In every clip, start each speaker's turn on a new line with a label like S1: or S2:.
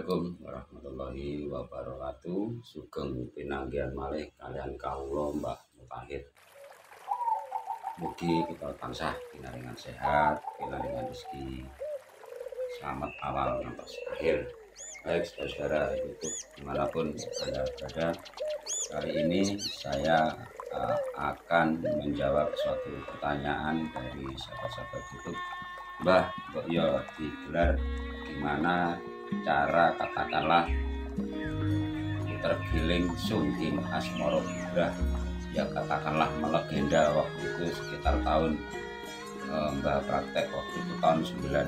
S1: Assalamualaikum warahmatullahi wabarakatuh. Sugeng pinanggihan malih kalian kawula Mbah Mutahir. Mugi kita tansah pinaringan sehat, pinaringan rezeki. Selamat awal ngantos akhir. Baik saudara YouTube dimanapun Anda berada, kali ini saya akan menjawab suatu pertanyaan dari sahabat-sahabat YouTube. Mbah, kok ya digelar gimana cara katakanlah tergiling Sungking Asmoro Bubrah, ya katakanlah melegenda waktu itu sekitar tahun Mbah praktek waktu itu tahun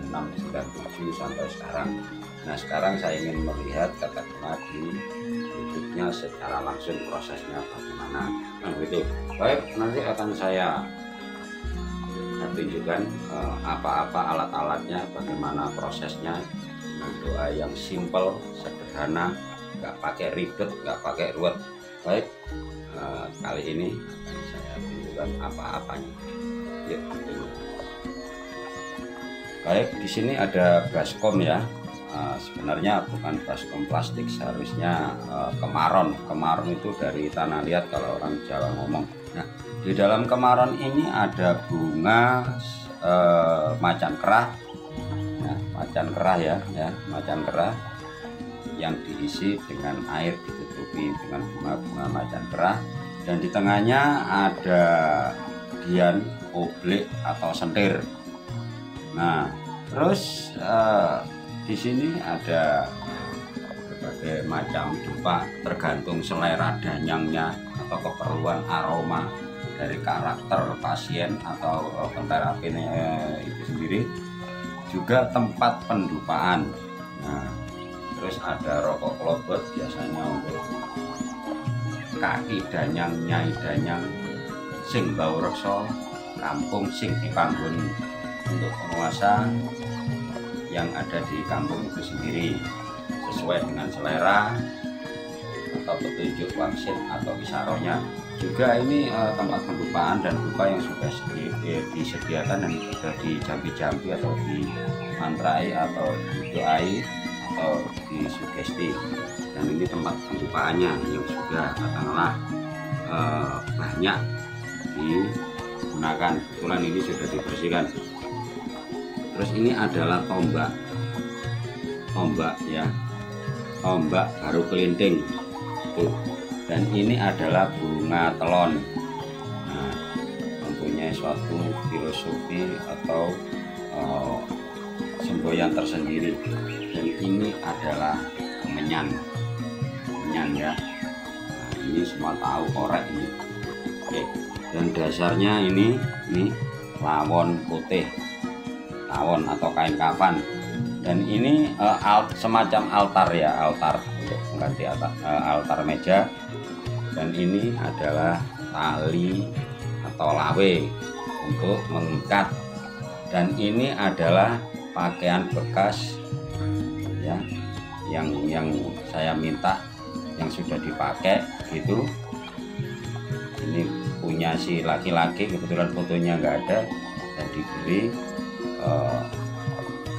S1: 96-97 sampai sekarang. Nah sekarang saya ingin melihat katakanlah di YouTube-nya secara langsung prosesnya bagaimana. Nah begitu. Baik, nanti akan saya tunjukkan apa-apa alat-alatnya, bagaimana prosesnya. Doa yang simple, sederhana, nggak pakai ribet, nggak pakai ruwet. Baik, kali ini saya tunjukkan apa-apanya. Yuk, baik, di sini ada baskom ya. Sebenarnya bukan baskom plastik, seharusnya kemaron. Kemaron itu dari tanah liat kalau orang Jawa ngomong. Nah, di dalam kemaron ini ada bunga macan kerah. Macan kerah ya, macan kerah yang diisi dengan air, ditutupi dengan bunga-bunga macan kerah, dan di tengahnya ada dian, oblek atau sentir. Nah, terus di sini ada berbagai macam dupa, tergantung selera danyangnya atau keperluan aroma dari karakter pasien atau penterapinya itu sendiri. Juga tempat pendupaan. Nah, terus ada rokok klobot biasanya untuk kaki danyang, nyai danyang, sing bau reksa, kampung sing dipanggon untuk penguasa yang ada di kampung itu sendiri sesuai dengan selera atau petunjuk wangsit atau isarohnya. Juga ini tempat pendupaan dan dupa yang sudah disediakan dan sudah dijampi-jampi atau dimantrai atau didoai atau disugesti, dan ini tempat pendupaannya yang sudah katakanlah banyak digunakan. Kebetulan ini sudah dibersihkan. Terus ini adalah tombak ya, tombak baru kelinting tuh. Dan ini adalah bunga telon. Nah, mempunyai suatu filosofi atau semboyan tersendiri. Dan ini adalah menyan ya. Nah, ini semua tahu korek ini. Oke. Dan dasarnya ini lawon putih, lawon atau kain kafan. Dan ini semacam altar ya, altar untuk mengganti altar meja. Dan ini adalah tali atau lawe untuk mengikat. Dan ini adalah pakaian bekas ya, yang saya minta, yang sudah dipakai gitu. Ini punya si laki-laki, kebetulan fotonya nggak ada, dan dibeli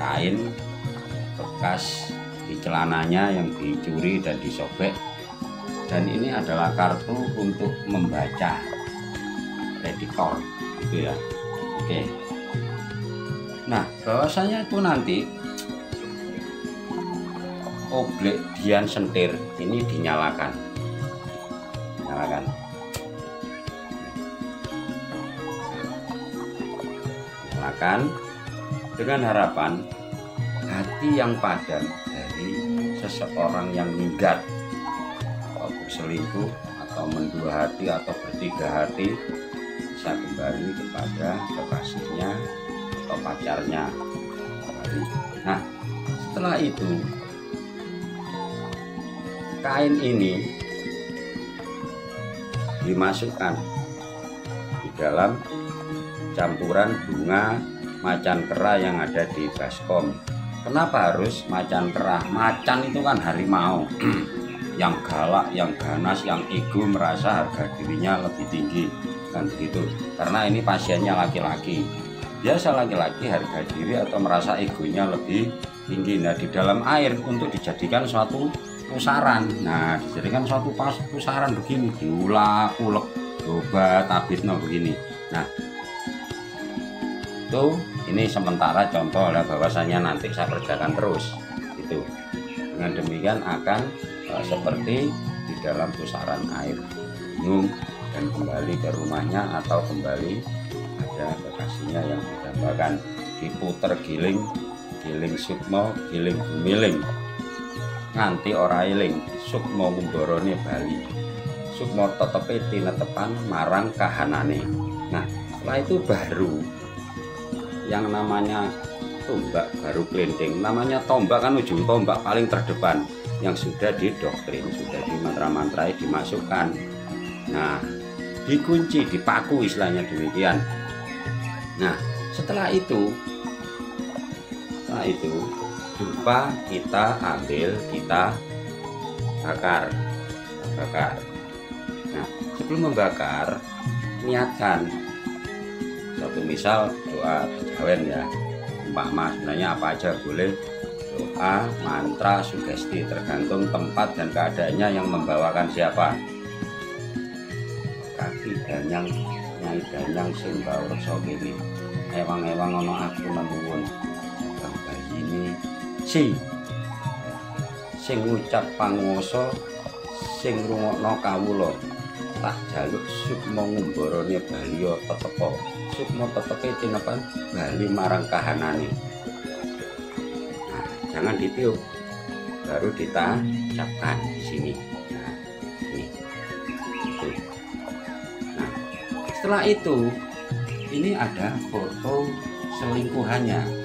S1: kain bekas di celananya yang dicuri dan disobek. Dan ini adalah kartu untuk membaca preditor gitu ya. Oke. Nah, bahwasanya itu nanti oblek dian sentir ini dinyalakan dengan harapan hati yang padam dari seseorang yang minggat, berselingkuh atau mendua hati atau bertiga hati, bisa kembali kepada kekasihnya atau pacarnya. Nah, setelah itu kain ini dimasukkan di dalam campuran bunga macan kerah yang ada di baskom. Kenapa harus macan kerah? Macan itu kan harimau yang galak, yang ganas, yang ego, merasa harga dirinya lebih tinggi, kan begitu. Karena ini pasiennya laki-laki, biasa laki-laki harga diri atau merasa egonya lebih tinggi. Nah, di dalam air untuk dijadikan suatu pusaran. Nah, dijadikan suatu pusaran begini, diulek-ulek, coba tabitno begini. Nah, itu ini sementara contoh lah, bahwasanya nanti saya kerjakan terus itu. Dengan demikian akan seperti di dalam pusaran air, bingung dan kembali ke rumahnya atau kembali ada kekasihnya yang didambakan, diputer giling sukmo giling gumiling nganti ora eling, sukmo ngumborone bali, sukmo tetepe tinetepan marang kahanane. Nah, setelah itu baru yang namanya tombak, baru klinting. Namanya tombak kan ujung tombak paling terdepan yang sudah didoktrin, sudah dimantra-mantrai, dimasukkan. Nah, dikunci, dipaku istilahnya demikian. Nah, setelah itu dupa kita ambil, kita bakar. Nah, sebelum membakar, niatkan satu, misal doa kejawen ya, umpama sebenarnya apa aja boleh, doa, mantra, sugesti, tergantung tempat dan keadaannya yang membawakan siapa. Kaki danyang nyai danyang sing bau reksa kene, ewang-ewang ana aku nuwun gambar ini sing ngucap panguwasa, sing ngrungokno kawula, tak jaluk sukma ngumbarane bali tetepa, sukma tetepe tinepan bali marang kahanane. Nah, jangan ditiup, baru ditancapkan di sini. Nah, ini. Nah, setelah itu ini ada foto selingkuhannya.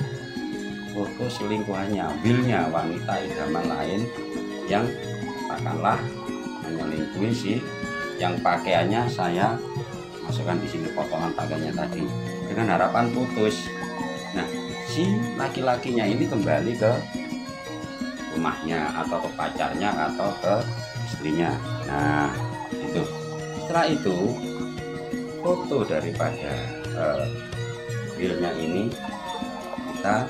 S1: Willnya wanita idaman lain yang katakanlah menyelingkuhi si yang pakaiannya saya masukkan di sini potongan pakaiannya tadi dengan harapan putus. Nah, si laki-lakinya ini kembali ke rumahnya atau ke pacarnya atau ke istrinya. Nah, itu. Setelah itu foto daripada willnya ini kita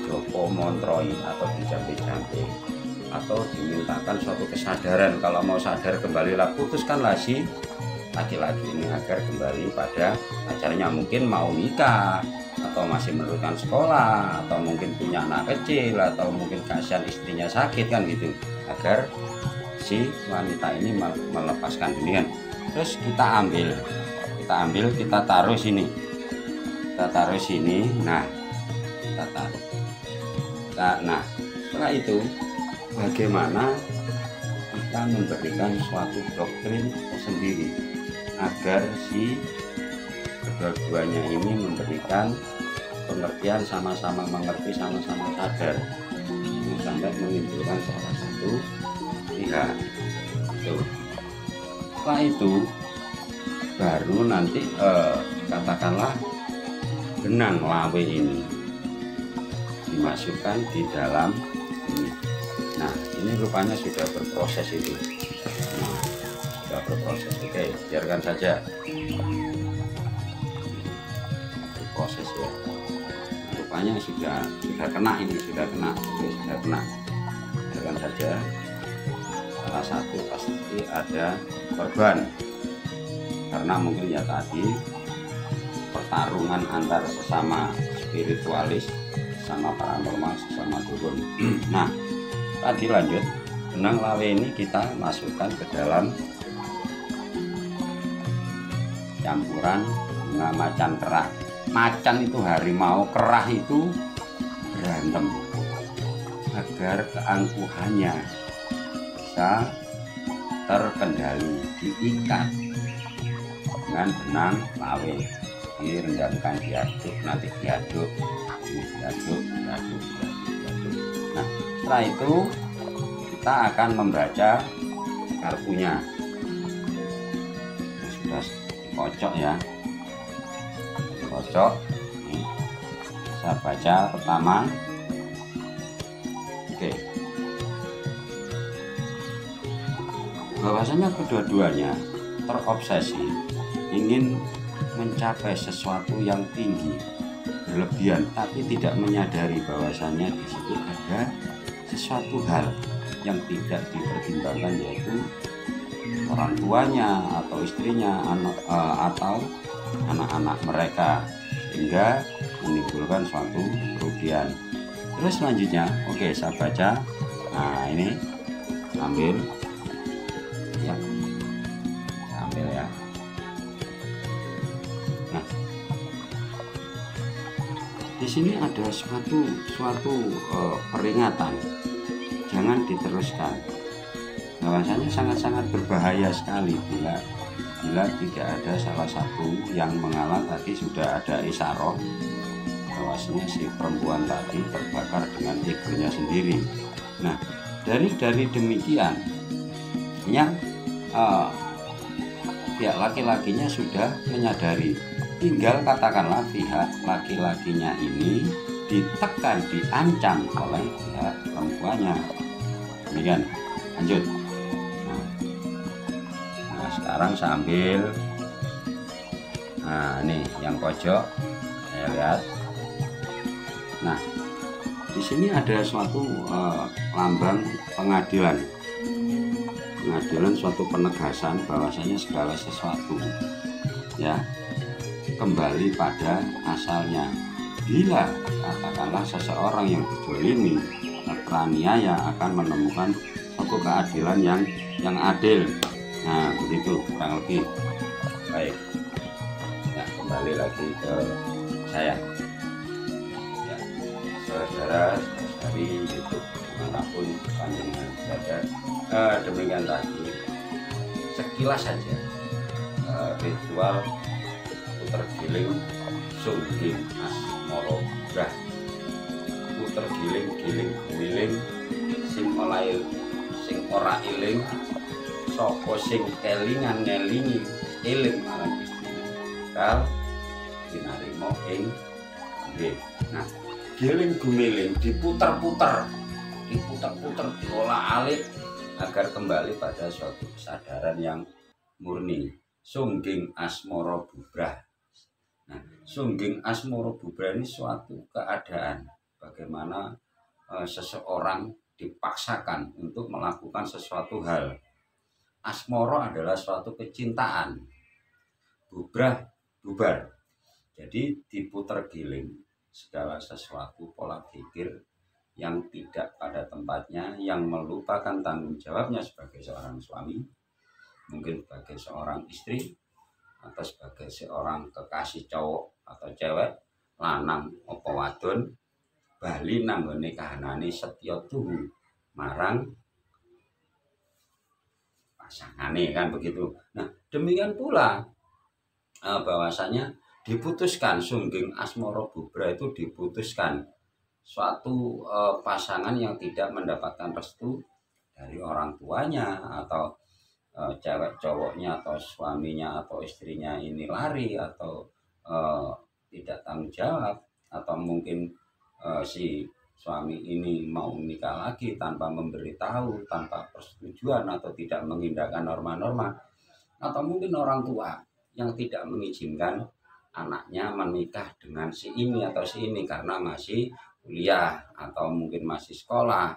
S1: joko montroi atau dijampe-jampe atau dimintakan suatu kesadaran. Kalau mau sadar kembalilah, putuskanlah si laki-laki ini agar kembali pada pacarnya. Mungkin mau nikah atau masih meneruskan sekolah atau mungkin punya anak kecil atau mungkin kasihan istrinya sakit kan gitu, agar si wanita ini melepaskan demikian. Terus kita ambil, kita taruh sini, nah kita taruh. Nah, setelah itu bagaimana kita memberikan suatu doktrin tersendiri agar si kedua-duanya ini memberikan pengertian, sama-sama mengerti, sama-sama sadar, sampai menimbulkan salah satu pihak. Setelah itu baru nanti katakanlah benang lawe ini dimasukkan di dalam ini. Nah, ini rupanya sudah berproses itu. Nah, sudah berproses. Oke, biarkan saja berproses ya. Nah, rupanya sudah kena ini, sudah kena. Biarkan saja. Salah satu pasti ada korban, karena mungkin ya tadi pertarungan antar sesama spiritualis, sama paranormal, sesama dukun. Nah, tadi lanjut, benang lawe ini kita masukkan ke dalam campuran bunga macan kerah. Macan itu harimau, kerah itu berantem, agar keangkuhannya bisa terkendali, diikat dengan benang lawe, direndamkan, diaduk, nanti diaduk. Nah, setelah itu kita akan membaca kartunya. Sudah dikocok ya, dikocok. Saya baca pertama. Oke, bahwasanya kedua-duanya terobsesi ingin mencapai sesuatu yang tinggi berlebihan, tapi tidak menyadari bahwasannya di situ ada sesuatu hal yang tidak dipertimbangkan, yaitu orang tuanya atau istrinya atau anak-anak mereka, sehingga menimbulkan suatu kerugian. Terus selanjutnya, oke, saya baca. Nah, ini ambil ya, ambil ya. Nah, di sini ada suatu peringatan, jangan diteruskan. Bahwasanya sangat-sangat berbahaya sekali bila tidak ada salah satu yang mengalah. Tadi sudah ada isyarat bahwasanya si perempuan tadi terbakar dengan egonya sendiri. Nah, dari demikian yang pihak laki-lakinya sudah menyadari, tinggal katakanlah pihak laki-lakinya ini ditekan, diancam oleh pihak perempuannya. Demikian, lanjut. Nah, sekarang saya ambil. Nah, ini yang pojok saya lihat. Nah, di sini ada suatu lambang pengadilan, suatu penegasan bahwasanya segala sesuatu ya kembali pada asalnya. Bila katakanlah seseorang yang dizalimi, teraniaya akan menemukan suatu keadilan yang adil. Nah, begitu kurang lebih. Baik, ya, kembali lagi ke saya ya, saudara-saudari YouTube dimanapun panjenengan berada. Demikian tadi sekilas saja ritual puter giling sungging asmara bubrah. Puter giling giling sing ora iling, sapa sing kelingan ngelingi eling marang istrine kal dinarimo ing nggih. Nah, giling gumiling diputer-puter diolah-alik agar kembali pada suatu kesadaran yang murni. Sungging asmara bubrah. Nah, sungging asmara bubrah ini suatu keadaan bagaimana seseorang dipaksakan untuk melakukan sesuatu hal. Asmara adalah suatu kecintaan, bubrah bubar. Jadi diputer giling segala sesuatu pola pikir yang tidak pada tempatnya, yang melupakan tanggung jawabnya sebagai seorang suami, mungkin sebagai seorang istri, atau sebagai seorang kekasih cowok atau cewek, lanang apa wadon, bali nanggone kahanane setya tuhu marang pasangane, kan begitu. Nah, demikian pula bahwasanya diputuskan sungging asmara bubrah itu diputuskan suatu pasangan yang tidak mendapatkan restu dari orang tuanya, atau cewek cowoknya atau suaminya atau istrinya ini lari atau tidak tanggung jawab, atau mungkin si suami ini mau menikah lagi tanpa memberitahu, tanpa persetujuan, atau tidak mengindahkan norma-norma, atau mungkin orang tua yang tidak mengizinkan anaknya menikah dengan si ini atau si ini karena masih kuliah atau mungkin masih sekolah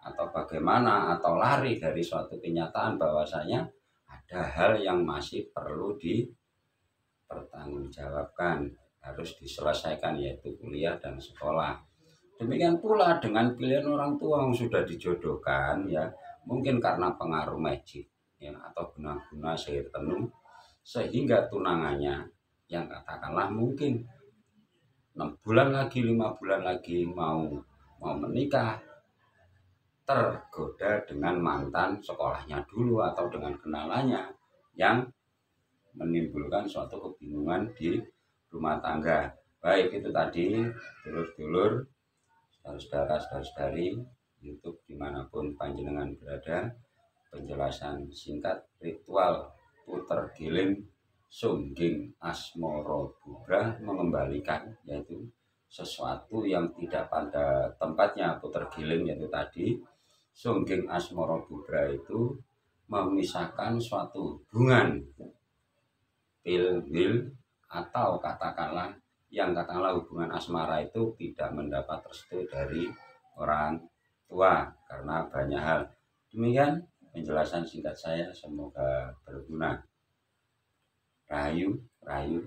S1: atau bagaimana, atau lari dari suatu kenyataan bahwasanya ada hal yang masih perlu dipertanggungjawabkan, harus diselesaikan, yaitu kuliah dan sekolah. Demikian pula dengan pilihan orang tua yang sudah dijodohkan ya, mungkin karena pengaruh magic ya, atau guna-guna sihir tenung, sehingga tunangannya yang katakanlah mungkin 6 bulan lagi, 5 bulan lagi mau menikah, tergoda dengan mantan sekolahnya dulu atau dengan kenalannya, yang menimbulkan suatu kebingungan di rumah tangga. Baik itu tadi dulur-dulur, saudara-saudari YouTube dimanapun panjenengan berada, penjelasan singkat ritual puter giling sungging asmara bubrah mengembalikan, yaitu sesuatu yang tidak pada tempatnya. Puter giling yaitu tadi sungging asmara bubrah itu memisahkan suatu hubungan pil-wil, atau katakanlah yang katakanlah hubungan asmara itu tidak mendapat restu dari orang tua karena banyak hal. Demikian penjelasan singkat saya, semoga berguna. Rahayu, rahayu.